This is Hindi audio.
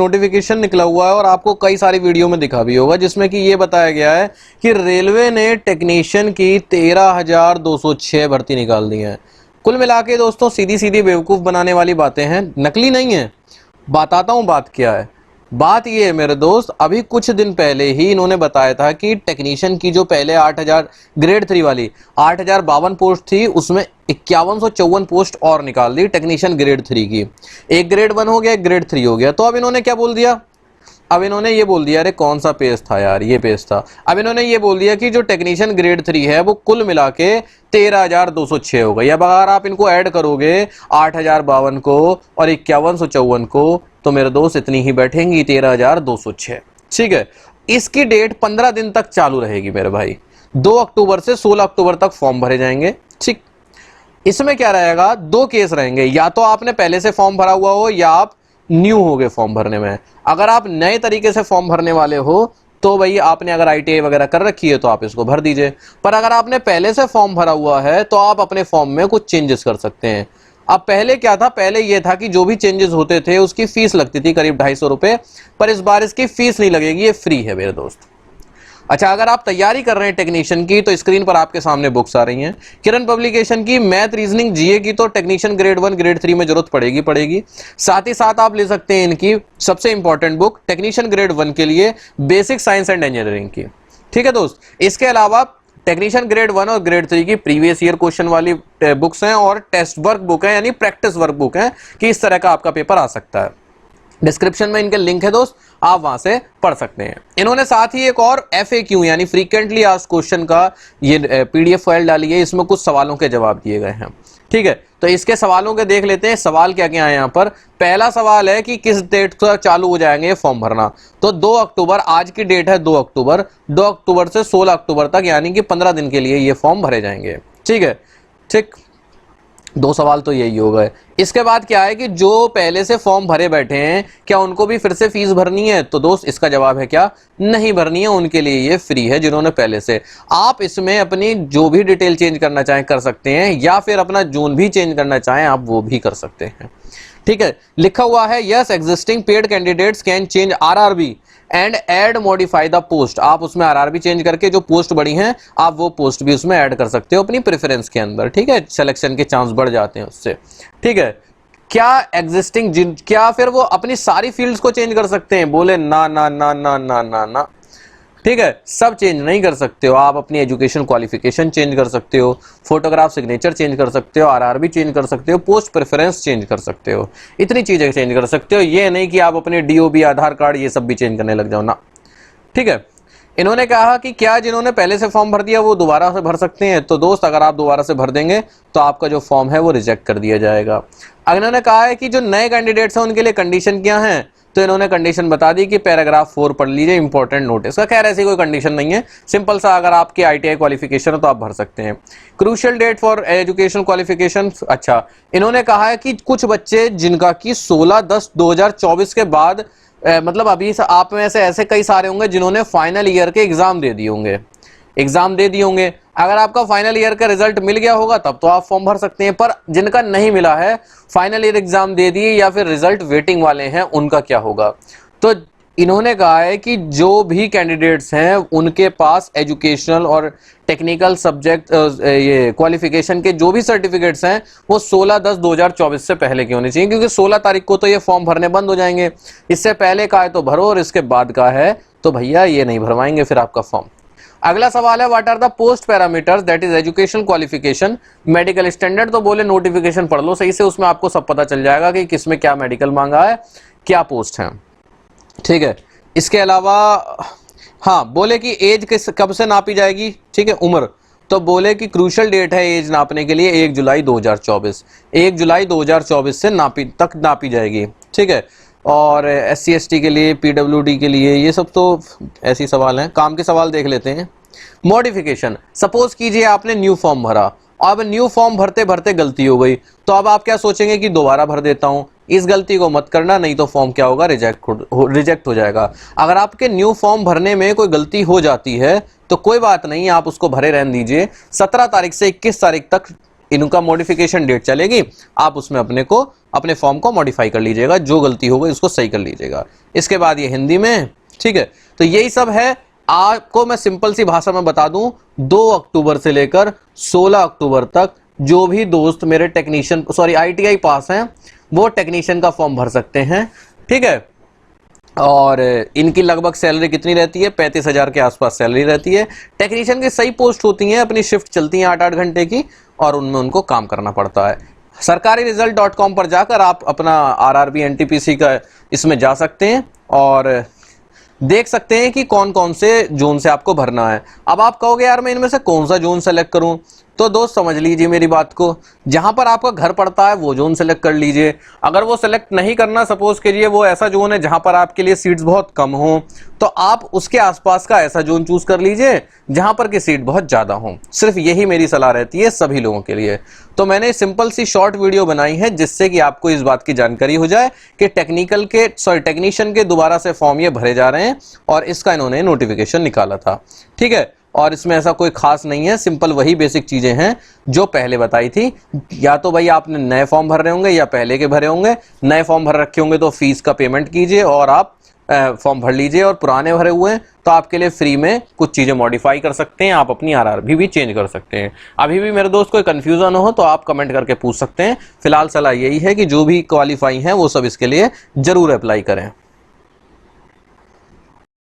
नोटिफिकेशन निकला हुआ है और आपको कई सारी वीडियो में दिखा भी होगा, जिसमें कि ये बताया गया है कि रेलवे ने टेक्नीशियन की 13,206 भर्ती निकाल दी है। कुल मिला के दोस्तों सीधी सीधी बेवकूफ़ बनाने वाली बातें हैं, नकली नहीं है। बताता हूँ बात क्या है। बात ये है मेरे दोस्त, अभी कुछ दिन पहले ही इन्होंने बताया था कि टेक्नीशियन की जो पहले 8,000 ग्रेड 3 वाली 8,052 पोस्ट थी, उसमें 5154 पोस्ट और निकाल दी टेक्नीशियन ग्रेड 3 की। एक ग्रेड 1 हो गया, एक ग्रेड 3 हो गया। तो अब इन्होंने क्या बोल दिया, अब इन्होंने ये बोल दिया, अरे कौन सा पेज था यार, ये पेज था। अब इन्होंने ये बोल दिया कि जो टेक्नीशियन ग्रेड 3 है वो कुल मिला के 13,206 हो गई। अब अगर आप इनको ऐड करोगे 8,052 को और 5154 को, तो मेरे दोस्त इतनी ही बैठेंगी 13,206। ठीक है, इसकी डेट 15 दिन तक चालू रहेगी मेरे भाई। 2 अक्टूबर से 16 अक्टूबर तक फॉर्म भरे जाएंगे। ठीक, इसमें क्या रहेगा, 2 केस रहेंगे, या तो आपने पहले से फॉर्म भरा हुआ हो या आप न्यू हो गए फॉर्म भरने में। अगर आप नए तरीके से फॉर्म भरने वाले हो तो भाई आपने अगर ITI वगैरह कर रखी है तो आप इसको भर दीजिए। पर अगर आपने पहले से फॉर्म भरा हुआ है तो आप अपने फॉर्म में कुछ चेंजेस कर सकते हैं। अब पहले क्या था, पहले यह था कि जो भी चेंजेस होते थे उसकी फीस लगती थी करीब 250 रुपए, पर इस बार इसकी फीस नहीं लगेगी, ये फ्री है मेरे दोस्त। अच्छा, अगर आप तैयारी कर रहे हैं टेक्नीशियन की तो स्क्रीन पर आपके सामने बुक्स आ रही हैं किरण पब्लिकेशन की। मैथ, रीजनिंग, GA की तो टेक्नीशियन ग्रेड 1 ग्रेड 3 में जरूरत पड़ेगी। साथ ही साथ आप ले सकते हैं इनकी सबसे इंपॉर्टेंट बुक टेक्नीशियन ग्रेड 1 के लिए, बेसिक साइंस एंड इंजीनियरिंग की। ठीक है दोस्त, इसके अलावा टेक्नीशियन ग्रेड 1 और ग्रेड 3 की प्रीवियस ईयर क्वेश्चन वाली बुक्स हैं और टेस्ट वर्क बुक है, यानी प्रैक्टिस वर्क बुक है कि इस तरह का आपका पेपर आ सकता है। डिस्क्रिप्शन में इनके लिंक है दोस्त, आप वहां से पढ़ सकते हैं। इन्होंने साथ ही एक और FAQ यानी फ्रीक्वेंटली आस्क्ड क्वेश्चन का ये PDF फाइल डाली है, इसमें कुछ सवालों के जवाब दिए गए हैं। ठीक है, तो इसके सवालों के देख लेते हैं। सवाल क्या क्या है यहाँ पर। पहला सवाल है कि किस डेट से चालू हो जाएंगे ये फॉर्म भरना, तो 2 अक्टूबर, आज की डेट है 2 अक्टूबर, 2 अक्टूबर से 16 अक्टूबर तक, यानी कि 15 दिन के लिए ये फॉर्म भरे जाएंगे। ठीक है, ठीक, 2 सवाल तो यही हो गए। इसके बाद क्या है कि जो पहले से फॉर्म भरे बैठे हैं क्या उनको भी फिर से फीस भरनी है, तो दोस्त इसका जवाब है क्या, नहीं भरनी है, उनके लिए ये फ्री है जिन्होंने पहले से। आप इसमें अपनी जो भी डिटेल चेंज करना चाहें कर सकते हैं, या फिर अपना जोन भी चेंज करना चाहें आप वो भी कर सकते हैं। ठीक है, लिखा हुआ है yes existing paid candidates can change RRB and add modify the post. आप उसमें RRB चेंज करके जो पोस्ट बढ़ी हैं आप वो पोस्ट भी उसमें ऐड कर सकते हो अपनी प्रेफरेंस के अंदर। ठीक है, सिलेक्शन के चांस बढ़ जाते हैं उससे। ठीक है, क्या एग्जिस्टिंग क्या फिर वो अपनी सारी फील्ड्स को चेंज कर सकते हैं, बोले ना ना ना ना ना ना ना। ठीक है, सब चेंज नहीं कर सकते हो। आप अपनी एजुकेशन क्वालिफिकेशन चेंज कर सकते हो, फोटोग्राफ सिग्नेचर चेंज कर सकते हो, RRB चेंज कर सकते हो, पोस्ट प्रेफरेंस चेंज कर सकते हो, इतनी चीजें चेंज कर सकते हो। ये नहीं कि आप अपने DOB, आधार कार्ड ये सब भी चेंज करने लग जाओ ना। ठीक है, इन्होंने कहा कि क्या जिन्होंने पहले से फॉर्म भर दिया वो दोबारा से भर सकते हैं, तो दोस्त अगर आप दोबारा से भर देंगे तो आपका जो फॉर्म है वो रिजेक्ट कर दिया जाएगा। इन्होंने कहा है कि जो नए कैंडिडेट्स हैं उनके लिए कंडीशन क्या है, तो इन्होंने कंडीशन बता दी कि पैराग्राफ 4 पढ़ लीजिए, इंपॉर्टेंट नोटिस का। खैर ऐसी कोई कंडीशन नहीं है, सिंपल सा, अगर आपके ITI क्वालिफिकेशन है तो आप भर सकते हैं। Crucial date for education qualification. अच्छा, इन्होंने कहा है कि कुछ बच्चे जिनका कि 16/10/2024 के बाद मतलब अभी आप में से ऐसे कई सारे होंगे जिन्होंने फाइनल ईयर के एग्जाम दे दिए होंगे। अगर आपका फाइनल ईयर का रिजल्ट मिल गया होगा तब तो आप फॉर्म भर सकते हैं, पर जिनका नहीं मिला है, फाइनल ईयर एग्जाम दे दिए या फिर रिजल्ट वेटिंग वाले हैं, उनका क्या होगा। तो इन्होंने कहा है कि जो भी कैंडिडेट्स हैं उनके पास एजुकेशनल और टेक्निकल सब्जेक्ट ये क्वालिफिकेशन के जो भी सर्टिफिकेट्स हैं वो 16/10/2024 से पहले के होने चाहिए, क्योंकि 16 तारीख को तो ये फॉर्म भरने बंद हो जाएंगे। इससे पहले का है तो भरो और इसके बाद का है तो भैया ये नहीं भरवाएंगे फिर आपका फॉर्म। अगला सवाल है what are the post parameters that is education qualification medical standard. तो बोले नोटिफिकेशन पढ़ लो सही से, उसमें आपको सब पता चल जाएगा कि किसमें क्या मेडिकल मांगा है, क्या पोस्ट है। ठीक है, इसके अलावा हाँ, बोले कि एज कब से नापी जाएगी। ठीक है, उम्र, तो बोले कि क्रूशियल डेट है एज नापने के लिए 1 जुलाई 2024, 1 जुलाई 2024 से नापी जाएगी। ठीक है, और SC ST के लिए, PWD के लिए, ये सब तो ऐसी सवाल हैं। काम के सवाल देख लेते हैं। मॉडिफिकेशन, सपोज कीजिए आपने न्यू फॉर्म भरा, अब न्यू फॉर्म भरते भरते गलती हो गई, तो अब आप क्या सोचेंगे कि दोबारा भर देता हूं। इस गलती को मत करना, नहीं तो फॉर्म क्या होगा, रिजेक्ट हो जाएगा। अगर आपके न्यू फॉर्म भरने में कोई गलती हो जाती है तो कोई बात नहीं, आप उसको भरे रहने दीजिए। 17 तारीख से 21 तारीख तक इनका मॉडिफिकेशन डेट चलेगी, आप उसमें अपने फॉर्म को मॉडिफाई कर लीजिएगा, जो गलती हो गई उसको सही कर लीजिएगा। इसके बाद ये हिंदी में, ठीक है। तो यही सब है। आपको मैं सिंपल सी भाषा में बता दूं, 2 अक्टूबर से लेकर 16 अक्टूबर तक जो भी दोस्त मेरे ITI पास हैं वो टेक्नीशियन का फॉर्म भर सकते हैं, ठीक है। और इनकी लगभग सैलरी कितनी रहती है, 35,000 के आसपास सैलरी रहती है। टेक्नीशियन की सही पोस्ट होती हैं, अपनी शिफ्ट चलती हैं 8-8 घंटे की, और उनमें उनको काम करना पड़ता है। सरकारीरिजल्ट.com पर जाकर आप अपना RRB NTPC का इसमें जा सकते हैं और देख सकते हैं कि कौन कौन से जोन से आपको भरना है। अब आप कहोगे यार मैं इनमें से कौन सा जोन सेलेक्ट करूं, तो दोस्त समझ लीजिए मेरी बात को, जहां पर आपका घर पड़ता है वो जोन सेलेक्ट कर लीजिए। अगर वो सेलेक्ट नहीं करना, सपोज कीजिए वो ऐसा जोन है जहां पर आपके लिए सीट्स बहुत कम हो, तो आप उसके आसपास का ऐसा जोन चूज कर लीजिए जहां पर की सीट बहुत ज्यादा हो। सिर्फ यही मेरी सलाह रहती है सभी लोगों के लिए। तो मैंने सिंपल सी शॉर्ट वीडियो बनाई है जिससे कि आपको इस बात की जानकारी हो जाए कि टेक्नीशियन के दोबारा से फॉर्म ये भरे जा रहे हैं और इसका इन्होंने नोटिफिकेशन निकाला था, ठीक है। और इसमें ऐसा कोई खास नहीं है, सिंपल वही बेसिक चीजें हैं जो पहले बताई थी। या तो भाई आपने नए फॉर्म भर रहे होंगे या पहले के भरे होंगे। नए फॉर्म भर रखे होंगे तो फीस का पेमेंट कीजिए और आप फॉर्म भर लीजिए, और पुराने भरे हुए हैं तो आपके लिए फ्री में कुछ चीजें मॉडिफाई कर सकते हैं, आप अपनी RRB भी चेंज कर सकते हैं। अभी भी मेरे दोस्त कोई कंफ्यूजन हो तो आप कमेंट करके पूछ सकते हैं। फिलहाल सलाह यही है कि जो भी क्वालिफाई हैं वो सब इसके लिए जरूर अप्लाई करें।